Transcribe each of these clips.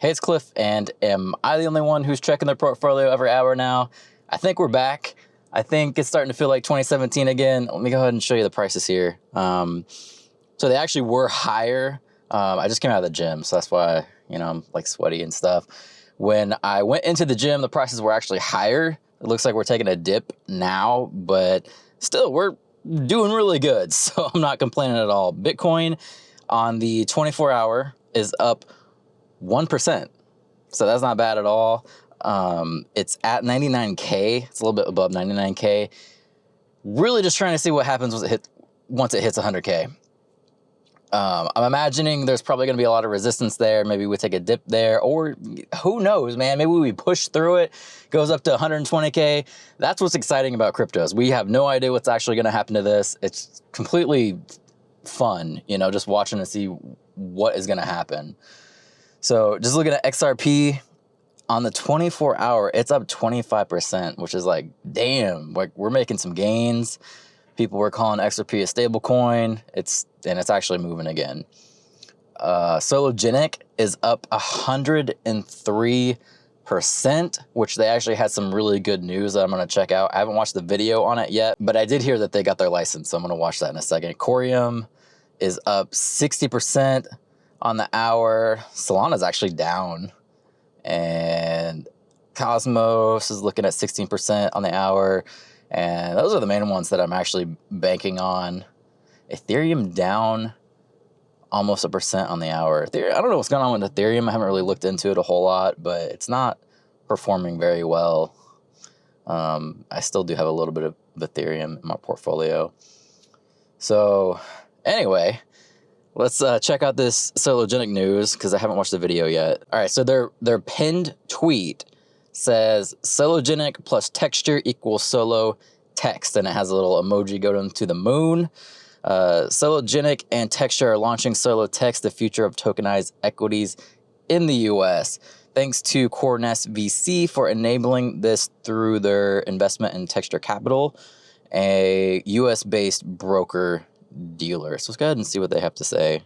Hey, it's Cliff, and am I the only one who's checking their portfolio every hour now? I think we're back. I think it's starting to feel like 2017 again. Let me go ahead and show you the prices here. So they actually were higher. I just came out of the gym, so that's why, I'm like sweaty and stuff. When I went into the gym, the prices were actually higher. It looks like we're taking a dip now, but still, we're doing really good. So I'm not complaining at all. Bitcoin on the 24-hour is up 1%. So that's not bad at all. It's at 99K. It's a little bit above 99K. Really just trying to see what happens once it hits 100K. I'm imagining there's probably going to be a lot of resistance there. Maybe we take a dip there, or who knows, man? Maybe we push through it, goes up to 120K. That's what's exciting about cryptos. We have no idea what's actually going to happen to this. It's completely fun, just watching to see what is going to happen. So just looking at XRP on the 24-hour, it's up 25%, which is like, damn, like we're making some gains. People were calling XRP a stable coin. It's actually moving again. Sologenic is up 103%, which they actually had some really good news that I'm going to check out. I haven't watched the video on it yet, but I did hear that they got their license, so I'm going to watch that in a second. Coreum is up 60% on the hour. Solana is actually down. And Cosmos is looking at 16% on the hour. And those are the main ones that I'm actually banking on. Ethereum down almost 1% on the hour. I don't know what's going on with Ethereum. I haven't really looked into it a whole lot, but it's not performing very well. I still do have a little bit of Ethereum in my portfolio. So anyway, let's check out this Sologenic news because I haven't watched the video yet. All right, so their pinned tweet says Sologenic plus texture equals solo text, and it has a little emoji going to the moon. Sologenic and Texture are launching Solo Text, the future of tokenized equities in the U.S. Thanks to Coreum VC for enabling this through their investment in Texture Capital, a U.S.-based broker dealer. So let's go ahead and see what they have to say.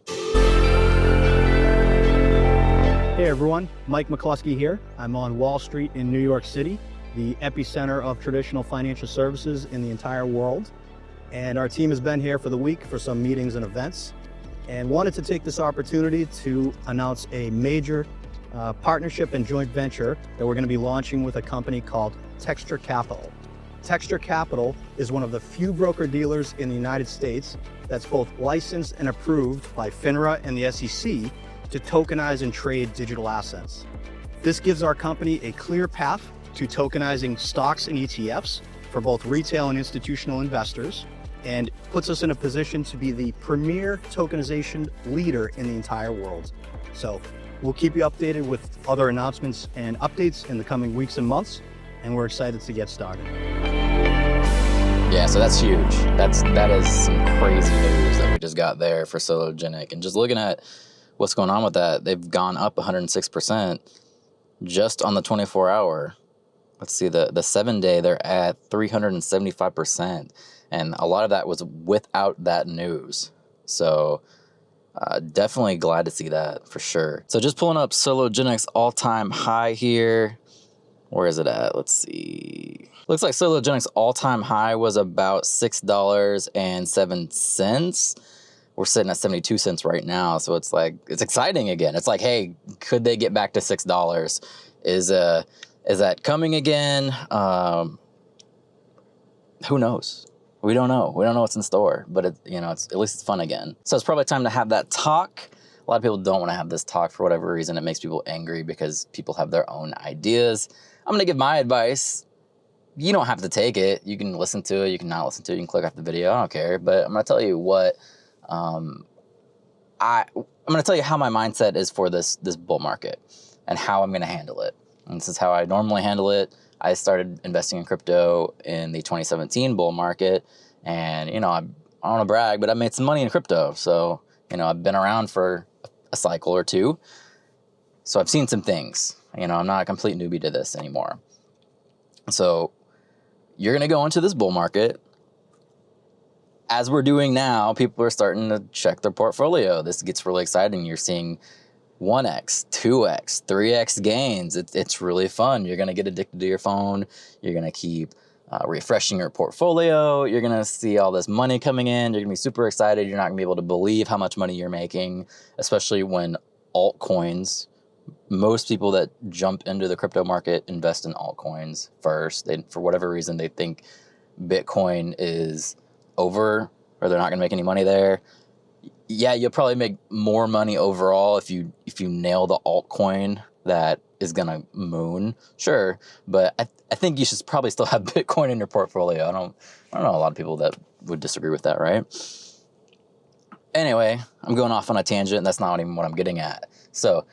Hey everyone, Mike McCluskey here. I'm on Wall Street in New York City, the epicenter of traditional financial services in the entire world. And our team has been here for the week for some meetings and events, and wanted to take this opportunity to announce a major partnership and joint venture that we're going to be launching with a company called Texture Capital. Texture Capital is one of the few broker-dealers in the United States that's both licensed and approved by FINRA and the SEC to tokenize and trade digital assets. This gives our company a clear path to tokenizing stocks and ETFs for both retail and institutional investors, and puts us in a position to be the premier tokenization leader in the entire world. So we'll keep you updated with other announcements and updates in the coming weeks and months, and we're excited to get started. Yeah, so that's huge. That is some crazy news that we just got there for Sologenic. And just looking at what's going on with that, they've gone up 106% just on the 24-hour. Let's see, the 7-day, they're at 375%. And a lot of that was without that news. So definitely glad to see that for sure. So just pulling up Sologenic's all-time high here. Where is it at? Let's see. Looks like Sologenic's all-time high was about $6.07. We're sitting at 72 cents right now. So it's like, it's exciting again. It's like, hey, could they get back to $6? Is that coming again? Who knows? We don't know. We don't know what's in store, but it's at least it's fun again. So it's probably time to have that talk. A lot of people don't want to have this talk for whatever reason. It makes people angry because people have their own ideas. I'm going to give my advice. You don't have to take it. You can listen to it. You can not listen to it. You can click off the video. I don't care. But I'm going to tell you what, I'm going to tell you how my mindset is for this bull market and how I'm going to handle it. And this is how I normally handle it. I started investing in crypto in the 2017 bull market. And, I don't want to brag, but I made some money in crypto. So, I've been around for a cycle or two. So I've seen some things. I'm not a complete newbie to this anymore. So you're going to go into this bull market. As we're doing now, people are starting to check their portfolio. This gets really exciting. You're seeing 1x, 2x, 3x gains. It's really fun. You're going to get addicted to your phone. You're going to keep refreshing your portfolio. You're going to see all this money coming in. You're going to be super excited. You're not going to be able to believe how much money you're making, especially when altcoins, most people that jump into the crypto market invest in altcoins first. For whatever reason, they think Bitcoin is over or they're not going to make any money there. Yeah, you'll probably make more money overall if you nail the altcoin that is gonna moon, sure. But I think you should probably still have Bitcoin in your portfolio. I don't know a lot of people that would disagree with that, right? Anyway, I'm going off on a tangent, and that's not even what I'm getting at. So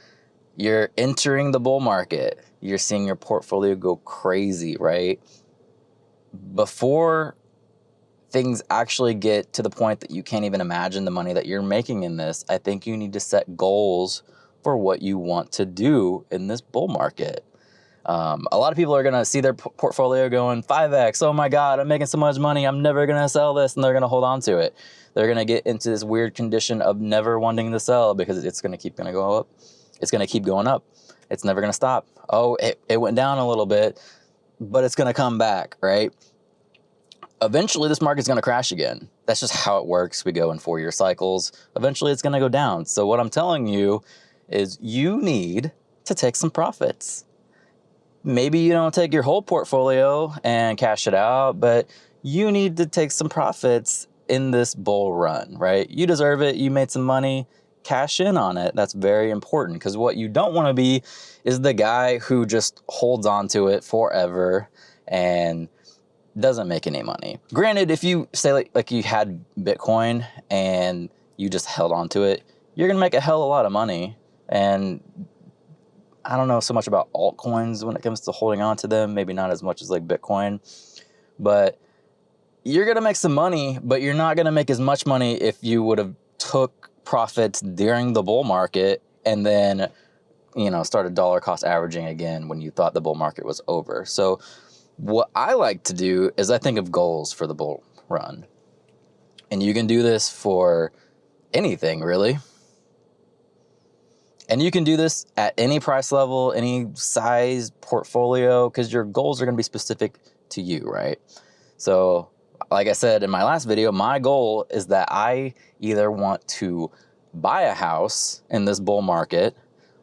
you're entering the bull market. You're seeing your portfolio go crazy, right? Before things actually get to the point that you can't even imagine the money that you're making in this, I think you need to set goals for what you want to do in this bull market. A lot of people are going to see their portfolio going 5x. Oh my God, I'm making so much money. I'm never going to sell this. And they're going to hold on to it. They're going to get into this weird condition of never wanting to sell because it's going to keep going to go up. It's going to keep going up. It's never going to stop. Oh, it went down a little bit, but it's going to come back, right? Eventually, this market's going to crash again. That's just how it works. We go in 4-year cycles. Eventually, it's going to go down. So what I'm telling you is you need to take some profits. Maybe you don't take your whole portfolio and cash it out, but you need to take some profits in this bull run, right? You deserve it. You made some money. Cash in on it. That's very important because what you don't want to be is the guy who just holds on to it forever and doesn't make any money. Granted, if you say like you had Bitcoin and you just held on to it, you're going to make a hell of a lot of money. And I don't know so much about altcoins when it comes to holding on to them, maybe not as much as like Bitcoin, but you're going to make some money, but you're not going to make as much money if you would have took profits during the bull market and then, started dollar cost averaging again when you thought the bull market was over. So what I like to do is I think of goals for the bull run. And you can do this for anything, really. And you can do this at any price level, any size portfolio, because your goals are going to be specific to you, right? So like I said in my last video, my goal is that I either want to buy a house in this bull market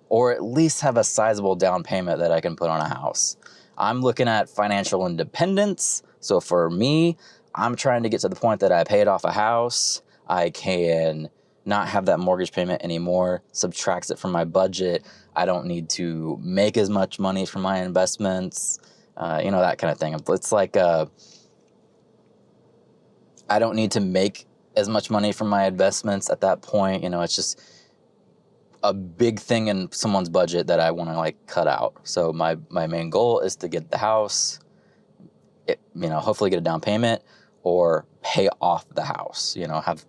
or at least have a sizable down payment that I can put on a house. I'm looking at financial independence. So for me, I'm trying to get to the point that I paid off a house. I can not have that mortgage payment anymore, subtracts it from my budget. I don't need to make as much money from my investments, that kind of thing. It's like I don't need to make as much money from my investments at that point. It's just a big thing in someone's budget that I want to cut out. So my main goal is to get the house, hopefully get a down payment or pay off the house, have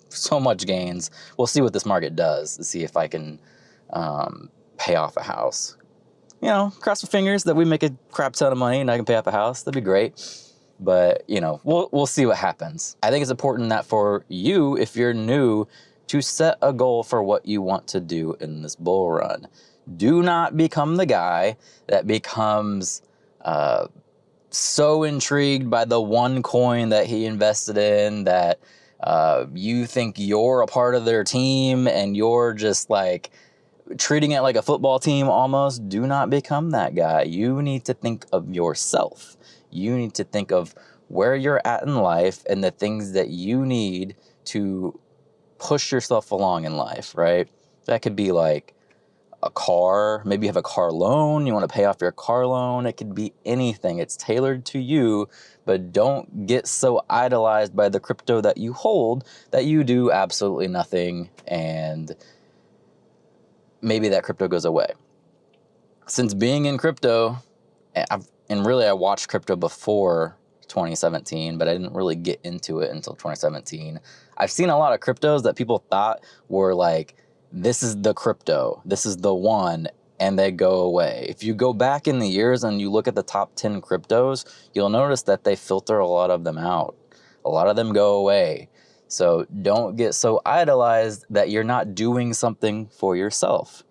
so much gains. We'll see what this market does to see if I can pay off a house. Cross my fingers that we make a crap ton of money and I can pay off a house. That'd be great. But, we'll see what happens. I think it's important that for you, if you're new, to set a goal for what you want to do in this bull run. Do not become the guy that becomes so intrigued by the one coin that he invested in that you think you're a part of their team and you're just treating it like a football team almost. Do not become that guy. You need to think of yourself. You need to think of where you're at in life and the things that you need to push yourself along in life, right? That could be like a car. Maybe you have a car loan. You want to pay off your car loan. It could be anything. It's tailored to you, but don't get so idolized by the crypto that you hold that you do absolutely nothing and maybe that crypto goes away. Since being in crypto, I watched crypto before 2017, but I didn't really get into it until 2017. I've seen a lot of cryptos that people thought were this is the crypto, this is the one, and they go away. If you go back in the years and you look at the top 10 cryptos, you'll notice that they filter a lot of them out. A lot of them go away. So don't get so idolized that you're not doing something for yourself.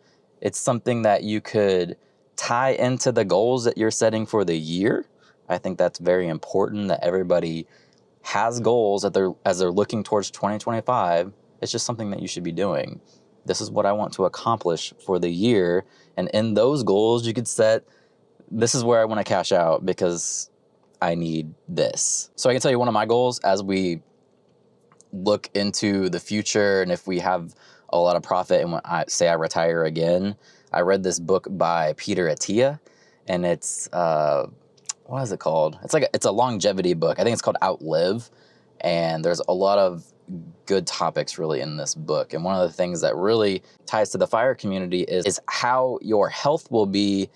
it's something that you could tie into the goals that you're setting for the year. I think that's very important, that everybody has goals that as they're looking towards 2025. It's just something that you should be doing. This is what I want to accomplish for the year. And in those goals, you could set, this is where I want to cash out because I need this. So I can tell you one of my goals as we look into the future, and if we have a lot of profit and when I retire again, I read this book by Peter Attia, and it's, what is it called? It's a longevity book. I think it's called Outlive. And there's a lot of good topics really in this book. And one of the things that really ties to the FIRE community is how your health will be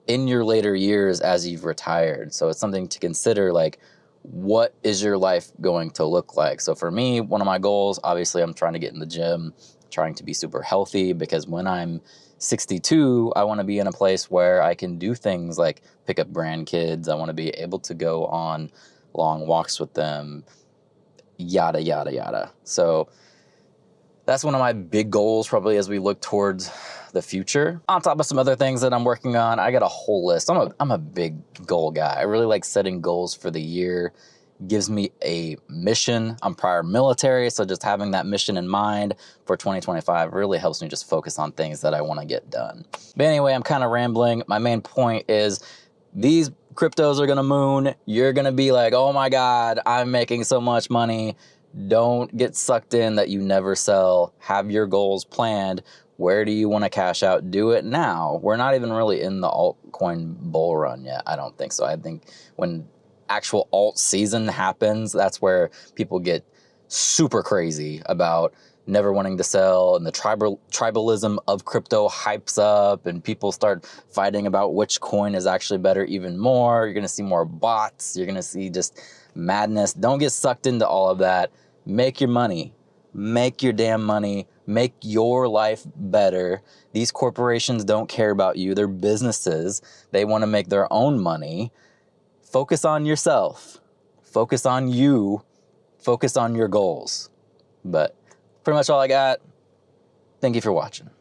in your later years as you've retired. So it's something to consider, like, what is your life going to look like? So for me, one of my goals, obviously I'm trying to get in the gym, trying to be super healthy, because when I'm 62, I want to be in a place where I can do things like pick up grandkids. I want to be able to go on long walks with them, yada, yada, yada. So that's one of my big goals probably as we look towards the future. On top of some other things that I'm working on, I got a whole list. I'm a big goal guy. I really like setting goals for the year. Gives me a mission. I'm prior military, so just having that mission in mind for 2025 really helps me just focus on things that I want to get done. But anyway, I'm kind of rambling. My main point is these cryptos are gonna moon. You're gonna be like, oh my God, I'm making so much money. Don't get sucked in that you never sell. Have your goals planned. Where do you want to cash out? Do it now. We're not even really in the altcoin bull run yet. I don't think so. I think when actual alt season happens, that's where people get super crazy about never wanting to sell, and the tribalism of crypto hypes up, and people start fighting about which coin is actually better even more. You're going to see more bots. You're going to see just madness. Don't get sucked into all of that. Make your money. Make your damn money. Make your life better. These corporations don't care about you. They're businesses. They want to make their own money. Focus on yourself. Focus on you. Focus on your goals. But pretty much all I got. Thank you for watching.